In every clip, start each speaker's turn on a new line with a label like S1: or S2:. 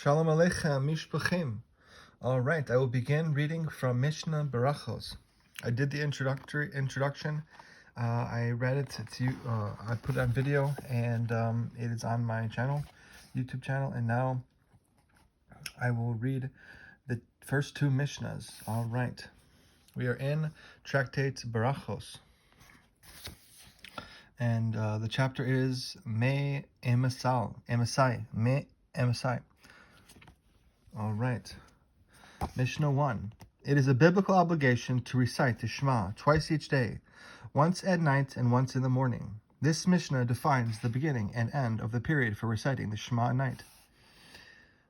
S1: Shalom Aleichem, Mishpachim. All right, I will begin reading from Mishnah Berachos. I did the introduction. I read it to you. I put it on video, and it is on my channel, YouTube channel. And now I will read the first two Mishnahs. All right, we are in Tractate Berachos, and the chapter is Me Emasai. All right. Mishnah 1. It is a biblical obligation to recite the Shema twice each day, once at night and once in the morning. This Mishnah defines the beginning and end of the period for reciting the Shema at night.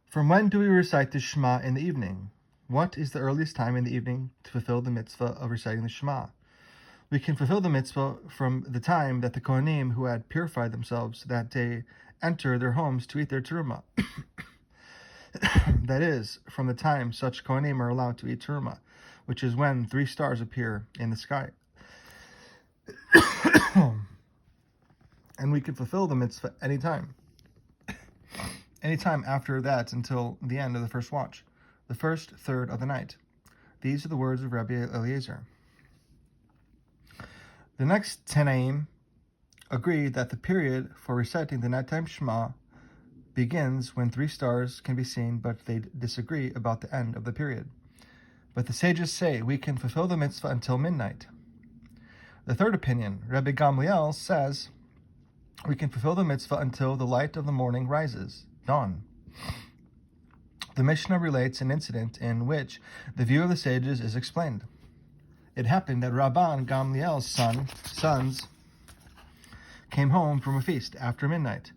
S1: From when do we recite the Shema in the evening? What is the earliest time in the evening to fulfill the mitzvah of reciting the Shema? We can fulfill the mitzvah from the time that the Kohanim who had purified themselves that day enter their homes to eat their terumah. That is, from the time such Kohanim are allowed to eat terumah, which is when 3 stars appear in the sky. And we can fulfill the mitzvah anytime after that until the end of the first watch, the first third of the night. These are the words of Rabbi Eliezer. The next Tanaim agree that the period for reciting the nighttime Shema begins when 3 stars can be seen, but they disagree about the end of the period. But the sages say we can fulfill the mitzvah until midnight. The third opinion, Rabbi Gamliel, says we can fulfill the mitzvah until the light of the morning rises, dawn. The Mishnah relates an incident in which the view of the sages is explained. It happened that Rabban Gamliel's sons came home from a feast after midnight.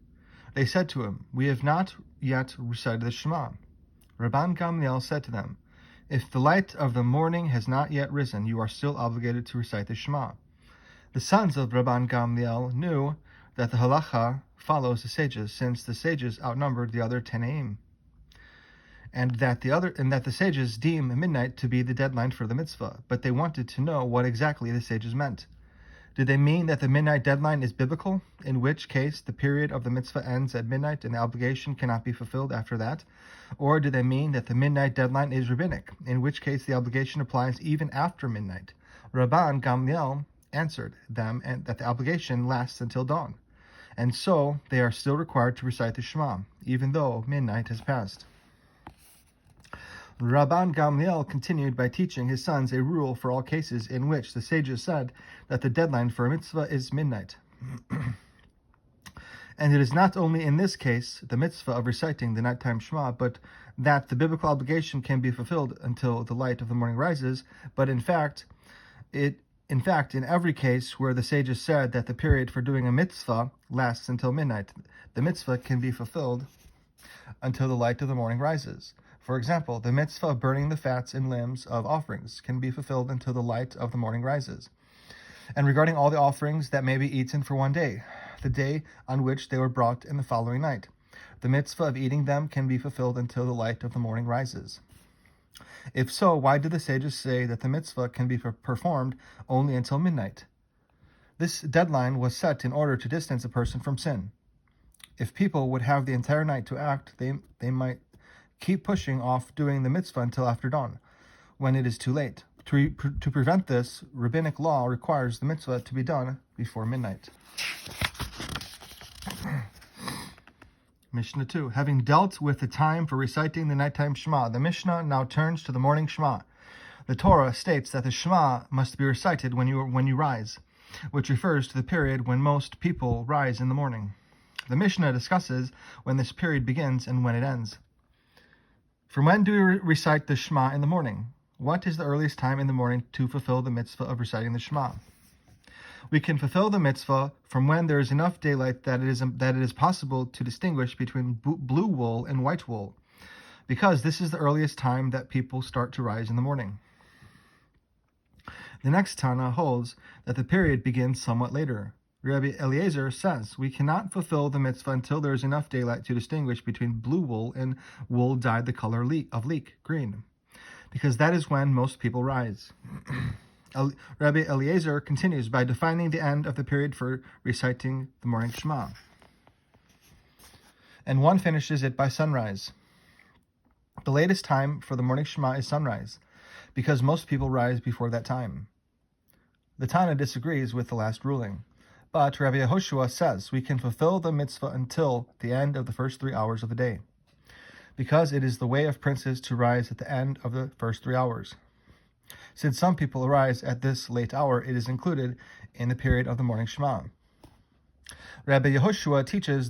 S1: They said to him, "We have not yet recited the Shema." Rabban Gamliel said to them, "If the light of the morning has not yet risen, you are still obligated to recite the Shema." The sons of Rabban Gamliel knew that the halacha follows the sages, since the sages outnumbered the other Tanaim, and that the sages deem midnight to be the deadline for the mitzvah. But they wanted to know what exactly the sages meant. Did they mean that the midnight deadline is biblical, in which case the period of the mitzvah ends at midnight and the obligation cannot be fulfilled after that? Or did they mean that the midnight deadline is rabbinic, in which case the obligation applies even after midnight? Rabban Gamliel answered them that the obligation lasts until dawn, and so they are still required to recite the Shema, even though midnight has passed. Rabban Gamliel continued by teaching his sons a rule for all cases in which the sages said that the deadline for a mitzvah is midnight. And it is not only in this case, the mitzvah of reciting the nighttime Shema, but that the biblical obligation can be fulfilled until the light of the morning rises, but in fact, in every case where the sages said that the period for doing a mitzvah lasts until midnight, the mitzvah can be fulfilled until the light of the morning rises. For example, the mitzvah of burning the fats and limbs of offerings can be fulfilled until the light of the morning rises. And regarding all the offerings that may be eaten for one day, the day on which they were brought in the following night, the mitzvah of eating them can be fulfilled until the light of the morning rises. If so, why do the sages say that the mitzvah can be performed only until midnight? This deadline was set in order to distance a person from sin. If people would have the entire night to act, they might keep pushing off doing the mitzvah until after dawn, when it is too late. To prevent this, rabbinic law requires the mitzvah to be done before midnight. Mishnah 2. Having dealt with the time for reciting the nighttime Shema, the Mishnah now turns to the morning Shema. The Torah states that the Shema must be recited when you rise, which refers to the period when most people rise in the morning. The Mishnah discusses when this period begins and when it ends. From when do we recite the Shema in the morning? What is the earliest time in the morning to fulfill the mitzvah of reciting the Shema? We can fulfill the mitzvah from when there is enough daylight that it is possible to distinguish between blue wool and white wool, because this is the earliest time that people start to rise in the morning. The next Tana holds that the period begins somewhat later. Rabbi Eliezer says we cannot fulfill the mitzvah until there is enough daylight to distinguish between blue wool and wool dyed the color of leek, green, because that is when most people rise. Rabbi Eliezer continues by defining the end of the period for reciting the morning Shema. And one finishes it by sunrise. The latest time for the morning Shema is sunrise, because most people rise before that time. The Tana disagrees with the last ruling, but Rabbi Yehoshua says we can fulfill the mitzvah until the end of the first 3 hours of the day, because it is the way of princes to rise at the end of the first 3 hours. Since some people arise at this late hour, it is included in the period of the morning Shema. Rabbi Yehoshua teaches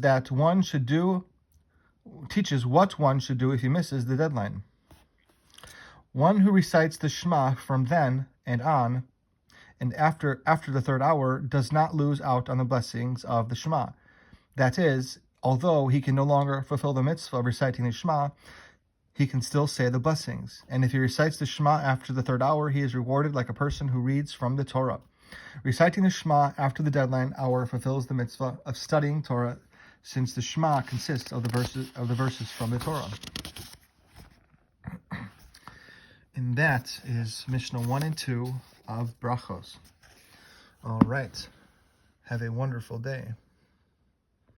S1: what one should do if he misses the deadline. One who recites the Shema from then and on, and after the 3rd hour, does not lose out on the blessings of the Shema. That is, although he can no longer fulfill the mitzvah of reciting the Shema, he can still say the blessings. And if he recites the Shema after the 3rd hour, he is rewarded like a person who reads from the Torah. Reciting the Shema after the deadline hour fulfills the mitzvah of studying Torah, since the Shema consists of the verses from the Torah. And that is Mishnah 1 and 2 of Berachos. All right. Have a wonderful day.